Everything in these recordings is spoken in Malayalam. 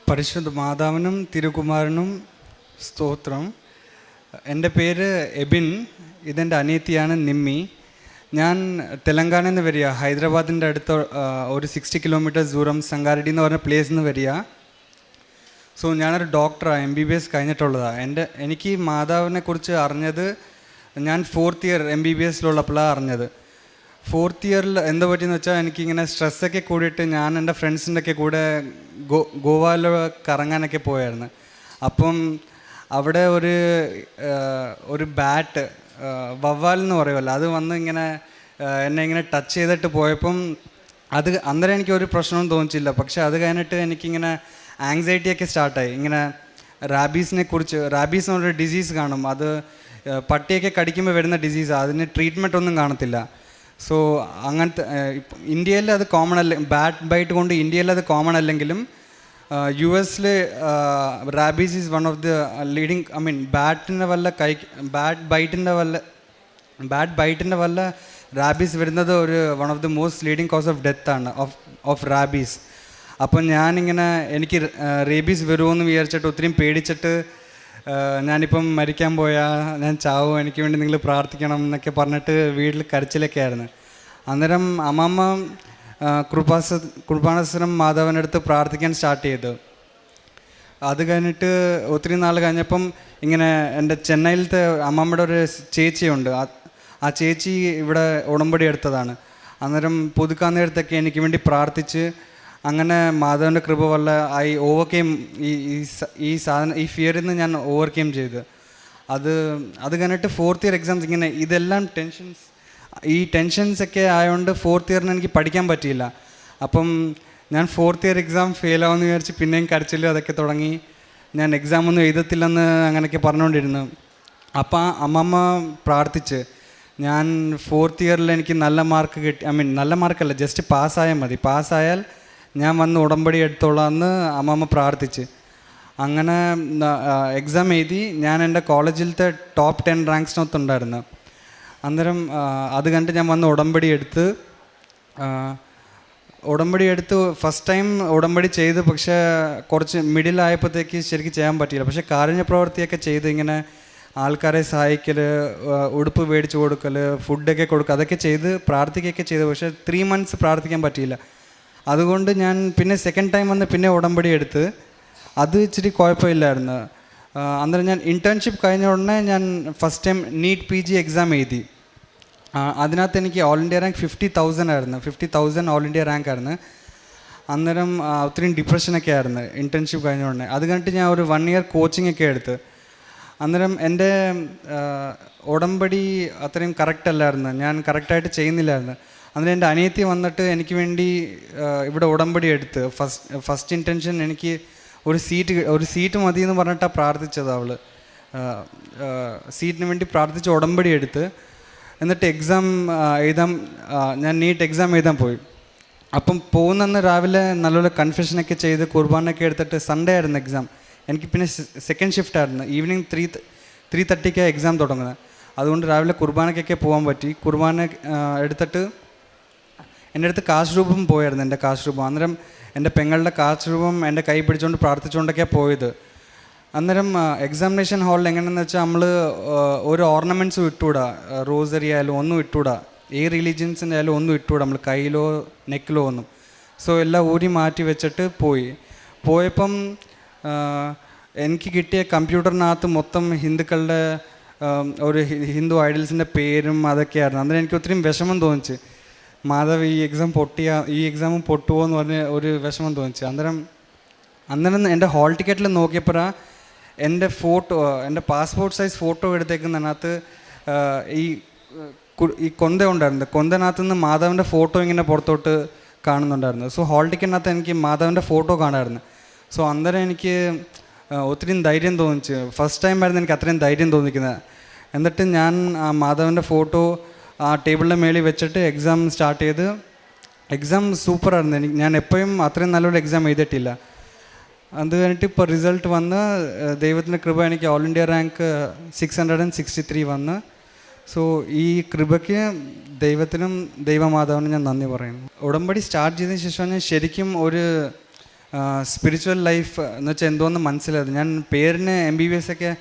പരിശുദ്ധ മാതാവിനും തിരുകുമാരനും സ്തോത്രം. എൻ്റെ പേര് എബിൻ, ഇതെൻ്റെ അനിയത്തിയാണ് നിമ്മി. ഞാൻ തെലങ്കാനയിൽ നിന്ന് വരിക, ഹൈദരാബാദിൻ്റെ അടുത്ത് ഒരു 60 കിലോമീറ്റേഴ്സ് ദൂരം സംഗാരഡി എന്ന് പറഞ്ഞ പ്ലേസിൽ നിന്ന് വരിക. സോ ഞാനൊരു ഡോക്ടറാണ്, MBBS കഴിഞ്ഞിട്ടുള്ളതാണ്. എനിക്ക് മാതാവിനെ കുറിച്ച് അറിഞ്ഞത് ഞാൻ 4th ഇയർ MBBSലുള്ളപ്പോഴാണ് അറിഞ്ഞത്. 4th ഇയറിൽ എന്താ പറ്റിയെന്ന് വെച്ചാൽ, എനിക്കിങ്ങനെ സ്ട്രെസ്സൊക്കെ കൂടിയിട്ട് ഞാൻ എൻ്റെ ഫ്രണ്ട്സിൻ്റെ ഒക്കെ കൂടെ ഗോവയിൽ കറങ്ങാനൊക്കെ പോയായിരുന്നു. അപ്പം അവിടെ ഒരു ബാറ്റ്, വവ്വാൽ എന്ന് പറയുമല്ലോ, അത് വന്ന് ഇങ്ങനെ എന്നെ ഇങ്ങനെ ടച്ച് ചെയ്തിട്ട് പോയപ്പം അന്നേരം എനിക്കൊരു പ്രശ്നവും തോന്നിച്ചില്ല. പക്ഷെ അത് കഴിഞ്ഞിട്ട് എനിക്കിങ്ങനെ ആങ്സൈറ്റിയൊക്കെ സ്റ്റാർട്ടായി. ഇങ്ങനെ റാബീസ് എന്ന് പറഞ്ഞൊരു ഡിസീസ് കാണും, അത് പട്ടിയൊക്കെ കടിക്കുമ്പോൾ വരുന്ന ഡിസീസാണ്. അതിന് ട്രീറ്റ്മെൻറ്റ് ഒന്നും കാണത്തില്ല. സോ അങ്ങനത്തെ ഇന്ത്യയിൽ അത് കോമൺ അല്ല, ബാറ്റ് ബൈറ്റ് കൊണ്ട് ഇന്ത്യയിൽ അത് കോമൺ അല്ലെങ്കിലും US rabies is one of the leading. Bat ബൈറ്റിൻ്റെ വല്ല റാബീസ് വരുന്നത് one of the most leading cause of death ആണ് ഓഫ് റാബീസ്. അപ്പം ഞാനിങ്ങനെ എനിക്ക് റേബീസ് വരുമോയെന്ന് വിചാരിച്ചിട്ട് ഒത്തിരി പേടിച്ചിട്ട് ഞാനിപ്പം മരിക്കാൻ പോയാൽ ഞാൻ ചാവും, എനിക്ക് വേണ്ടി നിങ്ങൾ പ്രാർത്ഥിക്കണം എന്നൊക്കെ പറഞ്ഞിട്ട് വീട്ടിൽ കരച്ചിലൊക്കെ ആയിരുന്നു. അന്നേരം അമ്മമ്മ കൃപാണസ്വരം മാധവൻ്റെ അടുത്ത് പ്രാർത്ഥിക്കാൻ സ്റ്റാർട്ട് ചെയ്തു. അത് കഴിഞ്ഞിട്ട് ഒത്തിരി നാൾ കഴിഞ്ഞപ്പം ഇങ്ങനെ എൻ്റെ ചെന്നൈയിലത്തെ അമ്മമ്മയുടെ ഒരു ചേച്ചിയുണ്ട്. ആ ചേച്ചി ഇവിടെ ഉടമ്പടി എടുത്തതാണ്. അന്നേരം പുതുക്കാന്നേരത്തൊക്കെ എനിക്ക് വേണ്ടി പ്രാർത്ഥിച്ച് അങ്ങനെ മാധവൻ്റെ കൃപ വല്ല ഐ ഓവർകെയിം ഈ ഫിയറിൽ നിന്ന് ഞാൻ ഓവർകെയിം ചെയ്ത്. അത് കഴിഞ്ഞിട്ട് 4th ഇയർ എക്സാംസ് ഇങ്ങനെ ഇതെല്ലാം ടെൻഷൻസൊക്കെ ആയതുകൊണ്ട് 4th ഇയറിന് എനിക്ക് പഠിക്കാൻ പറ്റിയില്ല. അപ്പം ഞാൻ 4th ഇയർ എക്സാം ഫെയിലാവുമെന്ന് വിചാരിച്ച് പിന്നെയും കരച്ചിലും അതൊക്കെ തുടങ്ങി. ഞാൻ എക്സാമൊന്നും എഴുതത്തില്ലെന്ന് അങ്ങനെയൊക്കെ പറഞ്ഞുകൊണ്ടിരുന്നു. അപ്പം അമ്മമ്മ പ്രാർത്ഥിച്ച് ഞാൻ 4th ഇയറിൽ എനിക്ക് നല്ല മാർക്ക് കിട്ടി, നല്ല മാർക്കല്ല, ജസ്റ്റ് പാസ്സായാൽ മതി, പാസ്സായാൽ ഞാൻ വന്ന് ഉടമ്പടി എടുത്തോളാമെന്ന് അമ്മമ്മ പ്രാർത്ഥിച്ച്. അങ്ങനെ എക്സാം എഴുതി. ഞാൻ എൻ്റെ കോളേജിലത്തെ ടോപ്പ് 10 റാങ്ക്സിനകത്തുണ്ടായിരുന്നു. അന്നേരം അത് കണ്ടിട്ട് ഞാൻ വന്ന് ഉടമ്പടി എടുത്ത് ഫസ്റ്റ് ടൈം ഉടമ്പടി ചെയ്ത്. പക്ഷേ കുറച്ച് മിഡിലായപ്പോഴത്തേക്ക് ശരിക്കും ചെയ്യാൻ പറ്റിയില്ല. പക്ഷേ കാരുണ്യ പ്രവൃത്തിയൊക്കെ ചെയ്ത് ഇങ്ങനെ ആൾക്കാരെ സഹായിക്കൽ, ഉടുപ്പ് മേടിച്ച് കൊടുക്കൽ, ഫുഡൊക്കെ കൊടുക്കുക, അതൊക്കെ ചെയ്ത് പ്രാർത്ഥിക്കുകയൊക്കെ ചെയ്തു. പക്ഷേ 3 months പ്രാർത്ഥിക്കാൻ പറ്റിയില്ല. അതുകൊണ്ട് ഞാൻ പിന്നെ സെക്കൻഡ് ടൈം വന്ന് പിന്നെ ഉടമ്പടി എടുത്ത്. അത് ഇച്ചിരി കുഴപ്പമില്ലായിരുന്നു. അന്നേരം ഞാൻ ഇൻറ്റേൺഷിപ്പ് കഴിഞ്ഞ ഉടനെ ഞാൻ first time NEET PG exam എഴുതി. അതിനകത്ത് എനിക്ക് ഓൾ ഇന്ത്യ റാങ്ക് 50,000 ആയിരുന്നു. 50,000 ഓൾ ഇന്ത്യ റാങ്ക് ആയിരുന്നു. അന്നേരം ഒത്തിരി ഡിപ്രഷനൊക്കെ ആയിരുന്നു ഇൻറ്റേൺഷിപ്പ് കഴിഞ്ഞ ഉടനെ. അത് കഴിഞ്ഞിട്ട് ഞാൻ ഒരു 1 year കോച്ചിങ് ഒക്കെ എടുത്ത്. അന്നേരം എൻ്റെ ഉടമ്പടി അത്രയും കറക്റ്റ് അല്ലായിരുന്നു, ഞാൻ കറക്റ്റായിട്ട് ചെയ്യുന്നില്ലായിരുന്നു. അന്നേരം എൻ്റെ അനിയത്തി വന്നിട്ട് എനിക്ക് വേണ്ടി ഇവിടെ ഉടമ്പടി എടുത്ത്. ഫസ്റ്റ് ഇൻറ്റൻഷൻ എനിക്ക് ഒരു സീറ്റ് മതി എന്ന് പറഞ്ഞിട്ടാണ് പ്രാർത്ഥിച്ചത്. അവൾ സീറ്റിന് വേണ്ടി പ്രാർത്ഥിച്ച് ഉടമ്പടി എടുത്ത്. എന്നിട്ട് ഞാൻ NEET എക്സാം എഴുതാൻ പോയി. അപ്പം പോകുന്നന്ന് രാവിലെ നല്ലപോലെ കൺഫെഷനൊക്കെ ചെയ്ത് കുർബാനൊക്കെ എടുത്തിട്ട് സൺഡേ ആയിരുന്നു എക്സാം. എനിക്ക് പിന്നെ സെക്കൻഡ് ഷിഫ്റ്റ് ആയിരുന്നു, ഈവനിങ് 3:30 എക്സാം തുടങ്ങുന്നത്. അതുകൊണ്ട് രാവിലെ കുർബാനക്കൊക്കെ പോകാൻ പറ്റി. കുർബാന എടുത്തിട്ട് എൻ്റെ അടുത്ത് കാശ് രൂപം പോയായിരുന്നു, എൻ്റെ കാശ് രൂപം. അന്നേരം എൻ്റെ പെങ്ങളുടെ കാശ് രൂപം എൻ്റെ കൈ പിടിച്ചുകൊണ്ട് പ്രാർത്ഥിച്ചുകൊണ്ടൊക്കെയാണ് പോയത്. അന്നേരം എക്സാമിനേഷൻ ഹാളിൽ എങ്ങനെയെന്ന് വെച്ചാൽ നമ്മൾ ഒരു ഓർണമെൻറ്റ്സും ഇട്ടുകൂടാ, റോസറി ആയാലും ഒന്നും ഇട്ടുകൂടാ, റിലീജിയൻസിൻ്റെ ആയാലും ഒന്നും ഇട്ടുകൂടാ, നമ്മൾ കയ്യിലോ നെക്കിലോ ഒന്നും. സോ എല്ലാം ഊരി മാറ്റി വെച്ചിട്ട് പോയപ്പം എനിക്ക് കിട്ടിയ കമ്പ്യൂട്ടറിനകത്ത് മൊത്തം ഹിന്ദുക്കളുടെ ഒരു ഹിന്ദു ഐഡൽസിൻ്റെ പേരും അതൊക്കെയായിരുന്നു. അന്നേരം എനിക്ക് ഒത്തിരി വിഷമം തോന്നിച്ച്, മാധവ് ഈ എക്സാമും പൊട്ടുമോ എന്ന് പറഞ്ഞ് ഒരു വിഷമം തോന്നിച്ച്. അന്നേരം എൻ്റെ ഹാൾ ടിക്കറ്റിൽ നോക്കിയപ്പോഴാണ് എൻ്റെ പാസ്പോർട്ട് സൈസ് ഫോട്ടോ എടുത്തേക്കുന്നതിനകത്ത് ഈ കൊന്ത ഉണ്ടായിരുന്നു. കൊന്തനകത്ത് നിന്ന് മാധവൻ്റെ ഫോട്ടോ ഇങ്ങനെ പുറത്തോട്ട് കാണുന്നുണ്ടായിരുന്നു. സോ ഹാൾ ടിക്കറ്റിനകത്ത് എനിക്ക് മാധവൻ്റെ ഫോട്ടോ കാണാമായിരുന്നു. സോ അന്നേരം എനിക്ക് ഒത്തിരി ധൈര്യം തോന്നിച്ച്. ഫസ്റ്റ് ടൈം ആയിരുന്നു എനിക്ക് അത്രയും ധൈര്യം തോന്നിക്കുന്നത്. എന്നിട്ട് ഞാൻ ആ മാധവൻ്റെ ഫോട്ടോ ആ ടേബിളിൻ്റെ മേളിൽ വെച്ചിട്ട് എക്സാം സ്റ്റാർട്ട് ചെയ്ത്. എക്സാം സൂപ്പറായിരുന്നു. ഞാൻ എപ്പോഴും അത്രയും നല്ലൊരു എക്സാം എഴുതിയിട്ടില്ല. അത് കഴിഞ്ഞിട്ട് ഇപ്പോൾ റിസൾട്ട് വന്ന് ദൈവത്തിൻ്റെ കൃപ എനിക്ക് ഓൾ ഇന്ത്യ റാങ്ക് 663 വന്ന്. സോ ഈ കൃപയ്ക്ക് ദൈവത്തിനും ദൈവമാതാവിനും ഞാൻ നന്ദി പറയുന്നു. ഉടമ്പടി സ്റ്റാർട്ട് ചെയ്തതിന് ശേഷം ഞാൻ ശരിക്കും സ്പിരിച്വൽ ലൈഫ് എന്ന് വെച്ചാൽ എന്തോന്ന് മനസ്സിലായത്. ഞാൻ പേരിന് MBBS ഒക്കെ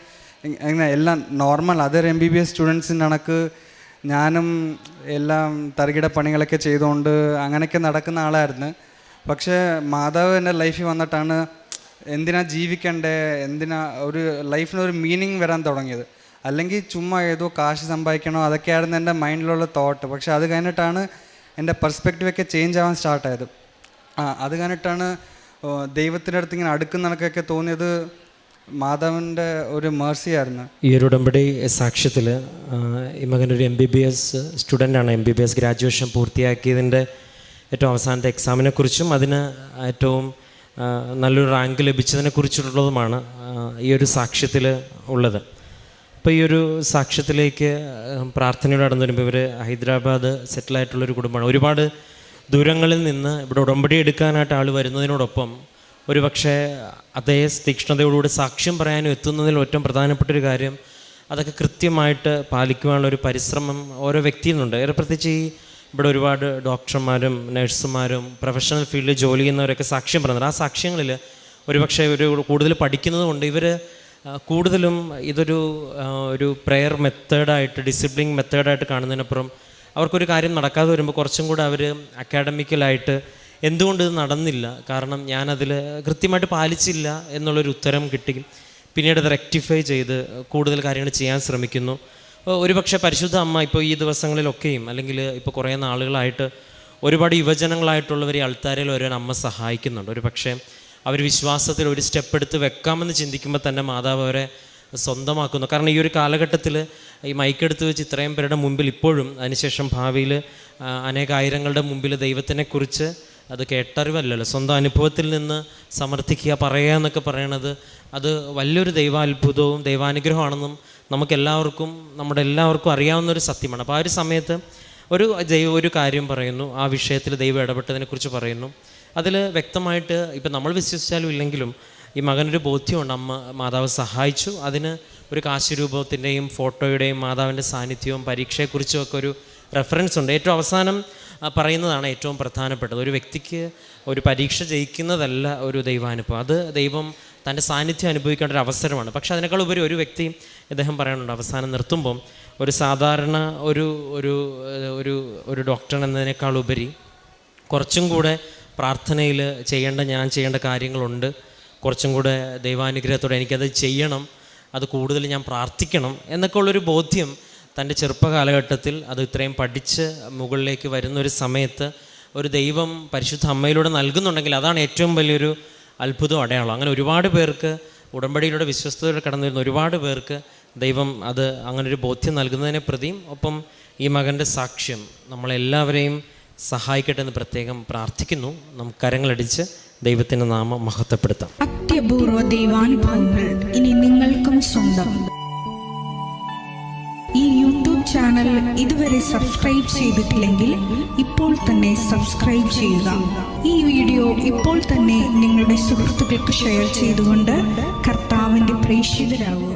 ഇങ്ങനെ എല്ലാം നോർമൽ അതർ MBBS സ്റ്റുഡൻസിൻ്റെ കണക്ക് ഞാനും എല്ലാം തറുകിട പണികളൊക്കെ ചെയ്തുകൊണ്ട് അങ്ങനെയൊക്കെ നടക്കുന്ന ആളായിരുന്നു. പക്ഷേ മാതാവ് എൻ്റെ ലൈഫിൽ വന്നിട്ടാണ് എന്തിനാ ജീവിക്കണ്ടേ, എന്തിനാ ഒരു ലൈഫിനൊരു മീനിങ് വരാൻ തുടങ്ങിയത്. അല്ലെങ്കിൽ ചുമ്മാ ഏതോ കാശ് സമ്പാദിക്കണോ അതൊക്കെയായിരുന്നു എൻ്റെ മൈൻഡിലുള്ള തോട്ട്. പക്ഷേ അത് കഴിഞ്ഞിട്ടാണ് എൻ്റെ പെർസ്പെക്റ്റീവൊക്കെ ചേഞ്ച് ആവാൻ സ്റ്റാർട്ടായത്. അത് കഴിഞ്ഞിട്ടാണ് ദൈവത്തിൻ്റെ അടുത്ത് ഇങ്ങനെ അടുക്കുന്നതൊക്കെ തോന്നിയത് മാതാവിൻ്റെ ഒരു മേഴ്സിയായിരുന്നു. ഈ ഒരു ഉടമ്പടി സാക്ഷ്യത്തിൽ ഈ മകനൊരു MBBS സ്റ്റുഡൻ്റാണ്. MBBS ഗ്രാജുവേഷൻ പൂർത്തിയാക്കിയതിൻ്റെ ഏറ്റവും അവസാനത്തെ എക്സാമിനെക്കുറിച്ചും അതിന് ഏറ്റവും നല്ലൊരു റാങ്ക് ലഭിച്ചതിനെക്കുറിച്ചുള്ളതുമാണ് ഈ ഒരു സാക്ഷ്യത്തിൽ ഉള്ളത്. അപ്പോൾ ഈ ഒരു സാക്ഷ്യത്തിലേക്ക് പ്രാർത്ഥനയോടെ നടന്നു വരുമ്പോൾ ഇവർ ഹൈദരാബാദ് സെറ്റിലായിട്ടുള്ളൊരു കുടുംബമാണ്. ഒരുപാട് ദൂരങ്ങളിൽ നിന്ന് ഇവിടെ ഉടമ്പടി എടുക്കാനായിട്ട് ആൾ വരുന്നതിനോടൊപ്പം ഒരു പക്ഷേ അതേ തീക്ഷ്ണതയോടുകൂടി സാക്ഷ്യം പറയാനും എത്തുന്നതിൽ ഏറ്റവും പ്രധാനപ്പെട്ടൊരു കാര്യം അതൊക്കെ കൃത്യമായിട്ട് പാലിക്കുവാനുള്ളൊരു പരിശ്രമം ഓരോ വ്യക്തിയിലുണ്ട്. ഏറെ പ്രത്യേകിച്ച് ഈ ഇവിടെ ഒരുപാട് ഡോക്ടർമാരും നഴ്സുമാരും പ്രൊഫഷണൽ ഫീൽഡിൽ ജോലി ചെയ്യുന്നവരൊക്കെ സാക്ഷ്യം പറയുന്നത്. ആ സാക്ഷ്യങ്ങളിൽ ഒരുപക്ഷെ കൂടുതൽ പഠിക്കുന്നത് കൊണ്ട് ഇവർ കൂടുതലും ഇതൊരു പ്രെയർ മെത്തേഡായിട്ട് ഡിസിപ്ലിൻ മെത്തേഡായിട്ട് കാണുന്നതിനപ്പുറം അവർക്കൊരു കാര്യം നടക്കാതെ വരുമ്പോൾ കുറച്ചും കൂടെ അവർ അക്കാഡമിക്കലായിട്ട് എന്തുകൊണ്ട് ഇത് നടന്നില്ല, കാരണം ഞാനതിൽ കൃത്യമായിട്ട് പാലിച്ചില്ല എന്നുള്ളൊരു ഉത്തരം കിട്ടി. പിന്നീട് അത് റെക്ടിഫൈ ചെയ്ത് കൂടുതൽ കാര്യങ്ങൾ ചെയ്യാൻ ശ്രമിക്കുന്നു. ഒരുപക്ഷെ പരിശുദ്ധ അമ്മ ഇപ്പോൾ ഈ ദിവസങ്ങളിലൊക്കെയും അല്ലെങ്കിൽ ഇപ്പോൾ കുറേ നാളുകളായിട്ട് ഒരുപാട് യുവജനങ്ങളായിട്ടുള്ളവർ ഈ അൾത്താരയിൽ ഓരോ അമ്മ സഹായിക്കുന്നുണ്ട്. ഒരു പക്ഷേ അവർ വിശ്വാസത്തിൽ ഒരു സ്റ്റെപ്പ് എടുത്ത് വെക്കാമെന്ന് ചിന്തിക്കുമ്പോൾ തന്നെ മാതാവ് അവരെ സ്വന്തമാക്കുന്നു. കാരണം ഈ ഒരു കാലഘട്ടത്തിൽ ഈ മൈക്കെടുത്ത് വെച്ച് ഇത്രയും പേരുടെ മുമ്പിൽ ഇപ്പോഴും അതിനുശേഷം ഭാവിയിൽ അനേകായിരങ്ങളുടെ മുമ്പിൽ ദൈവത്തിനെക്കുറിച്ച് അത് കേട്ടറിവല്ലല്ലോ, സ്വന്തം അനുഭവത്തിൽ നിന്ന് സമർത്ഥിക്കുക, പറയുക എന്നൊക്കെ പറയണത് അത് വലിയൊരു ദൈവാത്ഭുതവും ദൈവാനുഗ്രഹമാണെന്നും നമുക്കെല്ലാവർക്കും നമ്മുടെ എല്ലാവർക്കും അറിയാവുന്നൊരു സത്യമാണ്. അപ്പോൾ ആ ഒരു സമയത്ത് ഒരു കാര്യം പറയുന്നു, ആ വിഷയത്തിൽ ദൈവം ഇടപെട്ടതിനെക്കുറിച്ച് പറയുന്നു. അതിൽ വ്യക്തമായിട്ട് ഇപ്പം നമ്മൾ വിശ്വസിച്ചാലും ഇല്ലെങ്കിലും ഈ മകനൊരു ബോധ്യമുണ്ട്, മാതാവ് സഹായിച്ചു. അതിന് ഒരു കാശുരൂപത്തിൻ്റെയും ഫോട്ടോയുടെയും മാതാവിൻ്റെ സാന്നിധ്യവും പരീക്ഷയെക്കുറിച്ചും ഒക്കെ ഒരു റെഫറൻസ് ഉണ്ട്. ഏറ്റവും അവസാനം പറയുന്നതാണ് ഏറ്റവും പ്രധാനപ്പെട്ടത്. ഒരു വ്യക്തിക്ക് ഒരു പരീക്ഷ ജയിക്കുന്നതല്ല ഒരു ദൈവാനുഭവം, അത് ദൈവം തൻ്റെ സാന്നിധ്യം അനുഭവിക്കേണ്ട ഒരു അവസരമാണ്. പക്ഷേ അതിനേക്കാൾ ഉപരി ഒരു വ്യക്തി ഇദ്ദേഹം പറയാനുണ്ട് അവസാനം നിർത്തുമ്പം ഒരു സാധാരണ ഒരു ഡോക്ടർ എന്നതിനേക്കാൾ ഉപരി കുറച്ചും കൂടെ പ്രാർത്ഥനയിൽ ഞാൻ ചെയ്യേണ്ട കാര്യങ്ങളുണ്ട്, കുറച്ചും കൂടെ ദൈവാനുഗ്രഹത്തോടെ എനിക്കത് ചെയ്യണം, അത് കൂടുതൽ ഞാൻ പ്രാർത്ഥിക്കണം എന്നൊക്കെ ഉള്ളൊരു ബോധ്യം തൻ്റെ ചെറുപ്പകാലഘട്ടത്തിൽ അത് ഇത്രയും പഠിച്ച് മുകളിലേക്ക് വരുന്നൊരു സമയത്ത് ഒരു ദൈവം പരിശുദ്ധ അമ്മയിലൂടെ നൽകുന്നുണ്ടെങ്കിൽ അതാണ് ഏറ്റവും വലിയൊരു അത്ഭുതം, അടയാളം. അങ്ങനെ ഒരുപാട് പേർക്ക് ഉടമ്പടിയിലൂടെ വിശ്വസ്തയോടെ കടന്നു വരുന്ന ഒരുപാട് പേർക്ക് ദൈവം അത് അങ്ങനൊരു ബോധ്യം നൽകുന്നതിനെ പ്രതിയും ഒപ്പം ഈ മകൻ്റെ സാക്ഷ്യം നമ്മളെല്ലാവരെയും സഹായിക്കട്ടെ എന്ന് പ്രത്യേകം പ്രാർത്ഥിക്കുന്നു. നമുക്ക് കരങ്ങളടിച്ച് ദൈവത്തിൻ്റെ നാമം മഹത്വപ്പെടുത്താം. അത്യപൂർവ ദൈവാനുഭവങ്ങൾ ഇനി നിങ്ങൾക്കും സ്വന്തം. ഈ യൂട്യൂബ് ചാനൽ ഇതുവരെ സബ്സ്ക്രൈബ് ചെയ്തിട്ടില്ലെങ്കിൽ ഇപ്പോൾ തന്നെ സബ്സ്ക്രൈബ് ചെയ്യുക. ഈ വീഡിയോ ഇപ്പോൾ തന്നെ നിങ്ങളുടെ സുഹൃത്തുക്കൾക്ക് ഷെയർ ചെയ്തുകൊണ്ട് കർത്താവിൻ്റെ പ്രേക്ഷിതരാകുക.